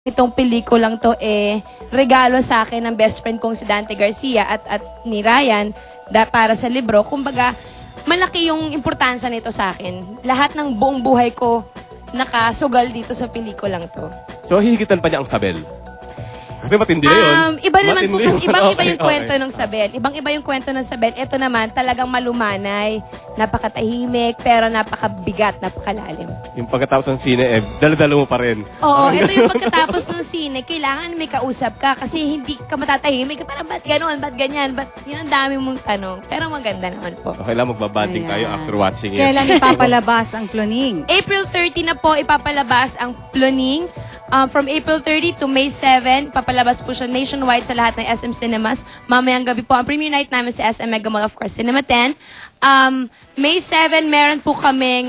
Itong pelikulang to regalo sa akin ng best friend kong si Dante Garcia at ni Ryan para sa libro. Kumbaga, malaki yung importansya nito sa akin. Lahat ng buong buhay ko nakasugal dito sa pelikulang to. So, hihigitan pa niya ang sabel? Kasi matindi na yun. Iba naman po kasi ibang-iba Okay, yung kwento okay. ng Sabel. Ibang-iba yung kwento ng Sabel. Ito naman talagang malumanay, napakatahimik, pero napakabigat, napakalalim. Yung pagkatapos ng sine, dala-dala mo pa rin. Oo, ito yung pagkatapos ng sine, kailangan may kausap ka kasi hindi ka matatahimik. Parang ba't gano'n, ba't ganyan, ba't yun ang dami mong tanong. Pero maganda naman po. Okay lang, magbabanding tayo after watching it. Kailan ipapalabas ang cloning? April 30 na po ipapalabas ang Ploning. From April 30 to May 7, papalabas po siya nationwide sa lahat ng SM Cinemas. Mamayang gabi po ang premiere night namin sa SM Mega Mall, of course, Cinema 10. May 7, meron po kaming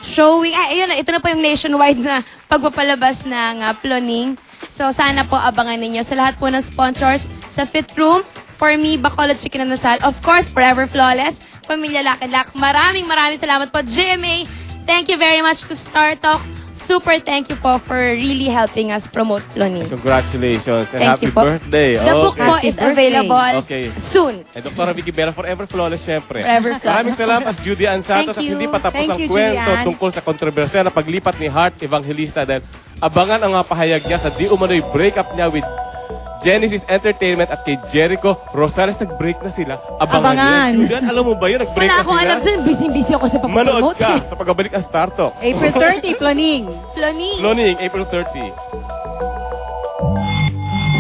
showing. Ayun, ito na po yung nationwide na pagpapalabas ng Ploning. So, sana po abangan ninyo. Sa lahat po ng sponsors, sa Fit Room, For Me, Bacolod Chicken and Nasal, of course, Forever Flawless, Pamilya Lakinlak. Maraming salamat po. GMA, thank you very much to Star Talk. Super thank you po for really helping us promote Ploning. Congratulations and Thank happy you po. birthday. The book po Happy is birthday. available Okay. soon. And Dr. Vicky Vera, Forever Flawless, syempre. Forever Flawless. Maraming salamat, Judy Ann Santos. Thank At you. hindi pa tapos Thank ang you, kwento Judy Ann. tungkol sa kontrobersiya na paglipat ni Heart Evangelista dahil abangan ang mga pahayag niya sa di umano'y breakup niya with Genesis Entertainment at kay Jericho Rosales. Nag-break na sila. Abangan. Judy Ann, alam mo ba yun? Nag-break Wala na akong sila. alam dyan. Busy-busy ako sa Manood pag-promote. ka sa pagbabalik ng Star Talk. April 30, cloning. Ploning. Cloning, April 30.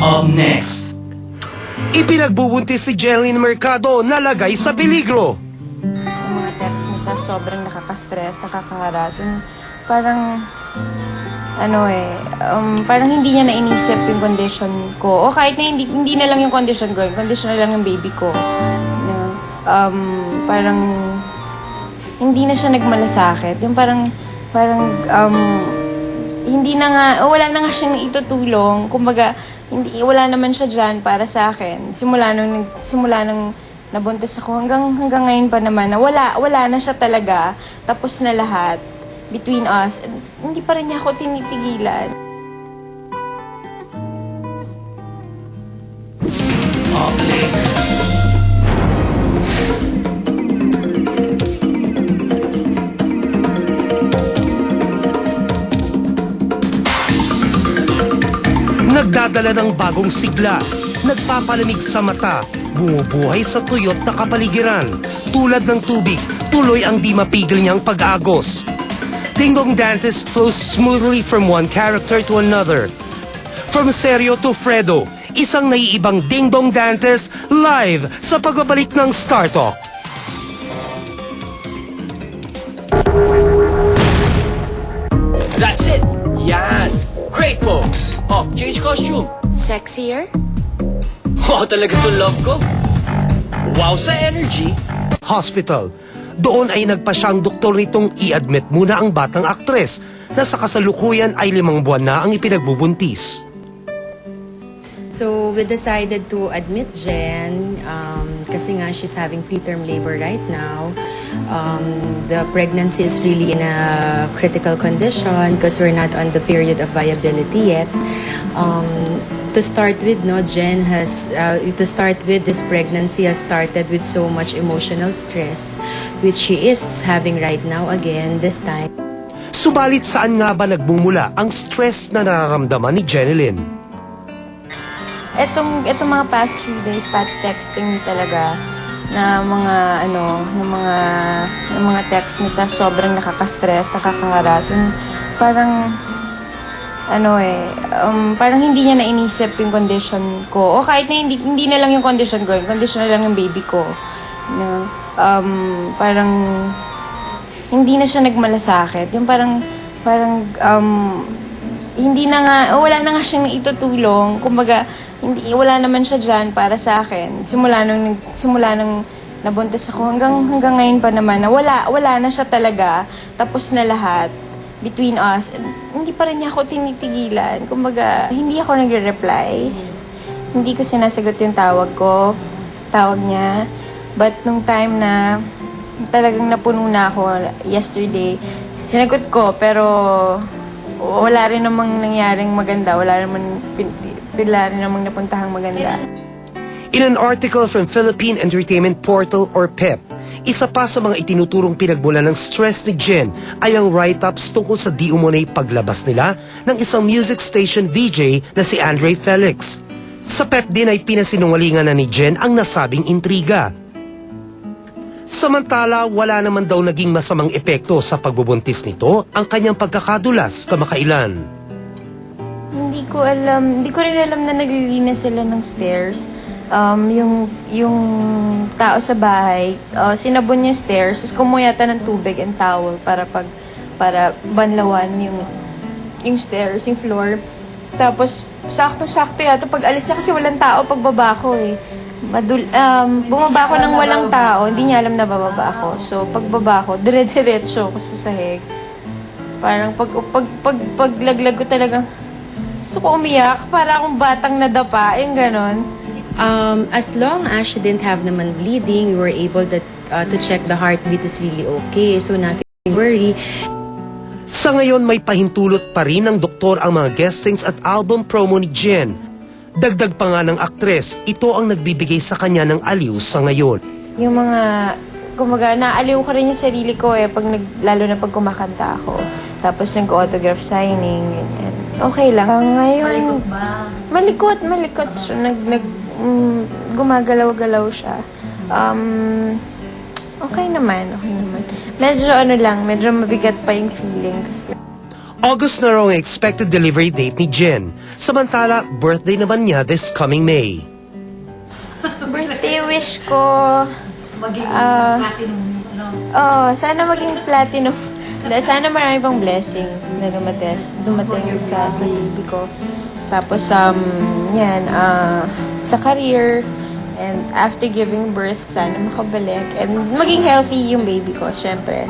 Up next, Ipinagbubuntis si Jeline Mercado nalagay sa peligro. Yung mga text nito sobrang nakaka-stress, nakaka-harass. And parang, parang hindi niya nainisip yung condition ko. O kahit na hindi na lang yung condition ko, yung condition na lang yung baby ko. Parang, hindi na siya nagmalasakit. Yung parang, hindi na nga, wala na nga siyang itutulong. Kumbaga, wala naman siya dyan para sa akin. Simula nung nabuntis ako hanggang ngayon pa naman na wala na siya talaga. Tapos na lahat between us. Hindi pa rin niya ako tinitigilan. up next, Nagdadala ng bagong sigla, nagpapalamig sa mata, bumubuhay sa tuyot na kapaligiran. Tulad ng tubig, tuloy ang di mapigil niyang pag-agos. Ding Dong Dantes flows smoothly from one character to another. From Seryo to Fredo, isang naiibang Ding Dong Dantes live sa pagbabalik ng Star Talk. that's it! Yan! Great folks! Oh, change costume! Sexier? Wow, talaga itong love ko! Wow sa energy! Hospital. Doon ay nagpa siyang doktor nitong i-admit muna ang batang aktres na sa kasalukuyan ay 5 buwan na ang ipinagbubuntis. So we decided to admit Jen kasi nga she's having preterm labor right now. The pregnancy is really in a critical condition because we're not on the period of viability yet. To start with, Jen has to start with, this pregnancy has started with so much emotional stress, which she is having right now again this time. Subalit saan nga ba nagmumula ang stress na nararamdaman ni Jeneline? Etong mga past few days, past texting talaga na mga text nito sobrang nakaka-stress, nakaka-harass. And parang parang hindi niya nainisip yung condition ko. O kahit na hindi na lang yung condition ko, yung condition na lang yung baby ko. Parang hindi na siya nagmalasakit. Yung parang hindi na nga, wala na nga siyang itutulong. Kumbaga, wala naman siya dyan para sa akin. Simula nung nabuntis ako hanggang ngayon pa naman na wala na siya talaga. Tapos na lahat between us. Hindi pa rin niya ako tinitigilan. Kumbaga, hindi ako nagre-reply. Hindi ko sinasagot yung tawag niya. But nung time na talagang napuno na ako yesterday, sinagot ko pero wala rin namang nangyaring maganda, wala rin namang napuntahang maganda. In an article from Philippine Entertainment Portal or PEP, isa pa sa mga itinuturong pinagmula ng stress ni Jen ay ang write-ups tungkol sa di umunay paglabas nila ng isang music station VJ na si Andre Felix. Sa PEP din ay pinasinungalingan na ni Jen ang nasabing intriga. Samantala, wala naman daw naging masamang epekto sa pagbubuntis nito ang kanyang pagkakadulas kamakailan. Hindi ko rin alam na naglilinis sila ng stairs. Yung tao sa bahay, sinabon yung stairs, tapos kumuha yata ng tubig and towel para banlawan yung stairs, yung floor. Tapos, sakto-sakto yata pag alis niya kasi walang tao pagbaba ko eh. Bumaba ako ng walang tao, hindi niya alam na bababa ako. So, pagbaba ko, dire-diretso ako sa sahig. Parang paglaglag ko talagang, gusto ko umiyak, para akong batang nadapa, yung ganon. As long as she didn't have naman bleeding, we were able to check the heartbeat is really okay. So, nothing to worry. Sa ngayon, may pahintulot pa rin ng doktor ang mga guestings at album promo ni Jen. Dagdag pa nga ng aktres, ito ang nagbibigay sa kanya ng aliw sa ngayon. Yung mga, kumaga, naaliw ko rin yung sarili ko eh, lalo na pag kumakanta ako. Tapos nag-autograph signing, ganyan. Okay lang. Ngayon, malikot ba? Malikot. So, gumagalaw-galaw siya. Okay naman. Medyo mabigat pa yung feeling kasi. August na raw ang expected delivery date ni Jen. Samantala, birthday naman niya this coming May. Birthday wish ko, sana maging platinum. Sana marami pang blessing na dumating sa baby ko. Tapos, sa career, and after giving birth, sana makabalik. And maging healthy yung baby ko, syempre.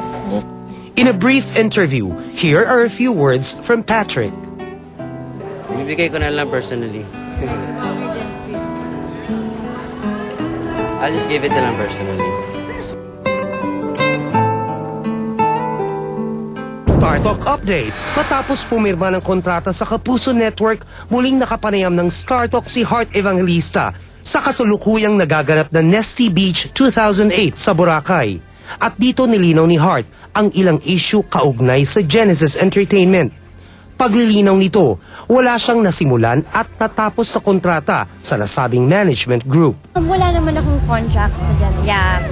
In a brief interview, here are a few words from Patrick. Bibigay ko na lang personally. I'll just give it na lang personally. Star Talk Update. Matapos pumirma ng kontrata sa Kapuso Network, muling nakapanayam ng Star Talk si Heart Evangelista sa kasulukuyang nagaganap na Nesty Beach 2008 sa Boracay. At dito nilinaw ni Heart ang ilang issue kaugnay sa Genesis Entertainment. Paglilinaw nito, wala siyang nasimulan at natapos sa kontrata sa nasabing management group. Wala naman akong contract sa Genesis. Yeah,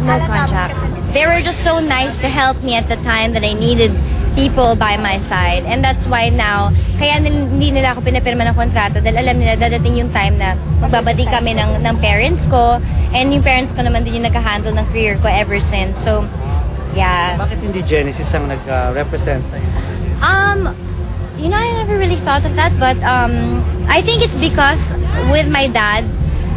no contract. They were just so nice to help me at the time that I needed people by my side. And that's why now, kaya hindi nila ako pinapirma ng kontrata dahil alam nila dadating yung time na magbabati kami ng parents ko. And yung parents ko naman din yung nag-handle ng career ko ever since. So, yeah. Bakit hindi Genesis ang nag-represent sa'yo? You know, I never really thought of that, but I think it's because with my dad,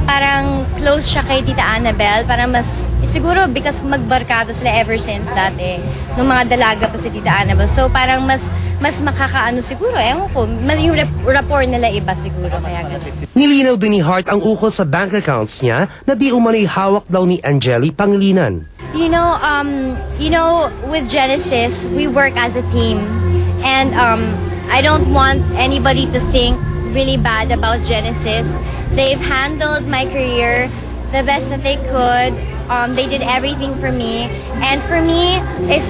parang close siya kay Tita Annabelle. Parang mas, siguro because magbarkada sila ever since dati, nung mga dalaga pa si Tita Annabelle. So parang mas makakaano siguro, ewan ko, yung rapport nila iba siguro. Kaya ganun. Nilinaw din ni Heart ang ukol sa bank accounts niya na di umano'y hawak daw ni Angeli Pangilinan. You know, with Genesis, we work as a team. And I don't want anybody to think really bad about Genesis. They've handled my career the best that they could. They did everything for me. And for me, if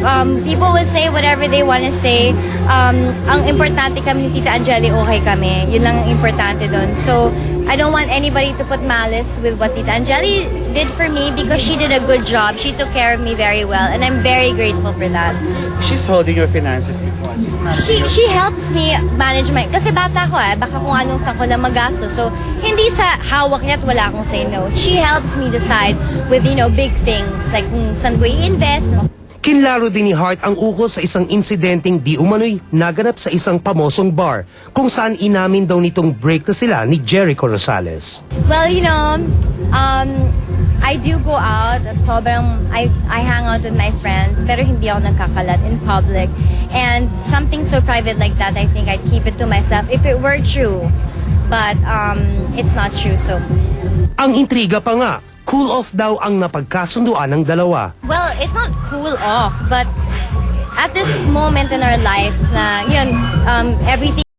people would say whatever they want to say, ang importante kami ni Tita Angeli, okay kami. Yun lang ang importante doon. So, I don't want anybody to put malice with what Tita Angeli did for me because she did a good job. She took care of me very well. And I'm very grateful for that. She's holding your finances before. She helps me manage my... Kasi bata ko baka kung anong saan ko lang magasto. So, hindi sa hawak niya at wala akong say no. She helps me decide with, big things. Like kung saan ko i-invest. Kinlaro din ni Heart ang ukol sa isang insidenteng di umano'y naganap sa isang pamosong bar kung saan inamin daw nitong break na sila ni Jericho Rosales. Well, I do go out at sobrang I hang out with my friends pero hindi ako nagkakalat in public. And something so private like that, I think I'd keep it to myself if it were true. But it's not true, so... Ang intriga pa nga, cool off daw ang napagkasunduan ng dalawa. Well, it's not cool off, but at this moment in our lives na, yun, everything